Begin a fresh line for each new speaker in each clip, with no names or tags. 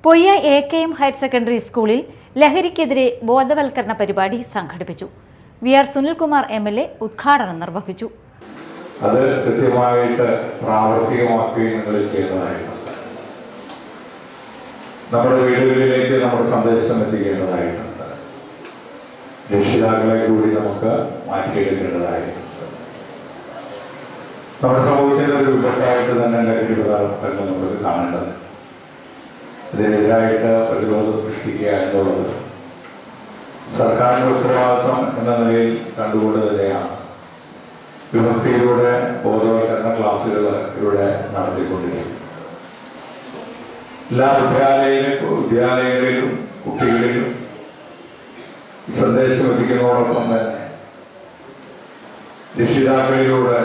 Poyya എ.കെ.എം. Higher secondary സ്കൂളിൽ ലഹരിക്കെതിരെ ബോധവൽക്കരണ പരിപാടി സംഘടിപ്പിച്ചു. വി.ആർ. സുനിൽകുമാർ എം.എൽ.എ. ഉദ്ഘാടനം നിർവഹിച്ചു.
അത് കൃത്യമായിട്ട് പ്രാവർത്തികമാക്കുകയും ചെയ്യേണ്ടതായിട്ടുണ്ട്. നമ്മുടെ വീടുകളിലേക്ക് നമ്മുടെ സന്ദേശം എത്തിക്കേണ്ടതായിട്ടുണ്ട്. രക്ഷിതാക്കളെ കൂടി നമുക്ക് മാറ്റിയെടുക്കേണ്ടതായിട്ടുണ്ട്. നമ്മുടെ സമൂഹത്തിൽ ഒരു വിപത്തായിട്ട് തന്നെ ലഹരി പദാർത്ഥങ്ങൾ നമുക്ക് കാണേണ്ടത്. ഇതിനെതിരായിട്ട് പ്രതിരോധം സൃഷ്ടിക്കുക എന്നുള്ളത് സർക്കാരിന്റെ ഉത്തരവാദിത്വം എന്ന നിലയിൽ കണ്ടുകൊണ്ട് തന്നെയാണ് വിമുക്തിയിലൂടെ ബോധവൽക്കരണ ക്ലാസുകൾ ഇവിടെ നടത്തിക്കൊണ്ടിരിക്കുന്നത്. എല്ലാ വിദ്യാലയങ്ങളിലും കുട്ടികളിലും സന്ദേശം എത്തിക്കുന്നതോടൊപ്പം തന്നെ രക്ഷിതാക്കളിലൂടെ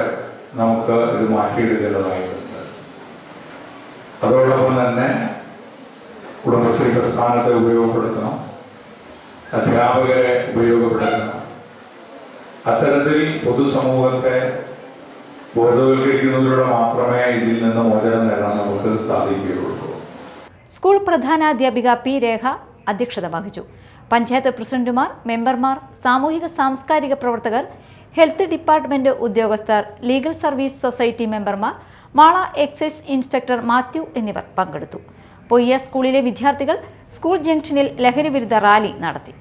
നമുക്ക് ഇത് മാറ്റിയെടുക്കേണ്ടതായിട്ടുണ്ട്. അതോടൊപ്പം തന്നെ കുടുംബശ്രീ പ്രസ്ഥാനത്തെ ഉപയോഗപ്പെടുത്തണം, അധ്യാപകരെ ഉപയോഗപ്പെടുത്തണം. അത്തരത്തിൽ പൊതുസമൂഹത്തെ ബോധവൽക്കരിക്കുന്നതിലൂടെ മാത്രമേ ഇതിൽ നിന്ന് മോചനം നേടാൻ നമുക്ക് സാധിക്കുകയുള്ളൂ.
School പ്രധാനാധ്യാപിക P. രേഖ അധ്യക്ഷത വഹിച്ചു. പഞ്ചായത്ത് പ്രസിഡന്റുമാർ, മെമ്പർമാർ, സാമൂഹിക സാംസ്കാരിക പ്രവർത്തകർ, ഹെൽത്ത് ഡിപ്പാർട്ട്മെന്റ് ഉദ്യോഗസ്ഥർ, ലീഗൽ സർവീസ് സൊസൈറ്റി മെമ്പർമാർ, മാള എക്സൈസ് ഇൻസ്പെക്ടർ മാത്യു എന്നിവർ പങ്കെടുത്തു. പൊയ്യ സ്കൂളിലെ വിദ്യാർത്ഥികൾ സ്കൂൾ ജംഗ്ഷനിൽ ലഹരിവിരുദ്ധ റാലി നടത്തി.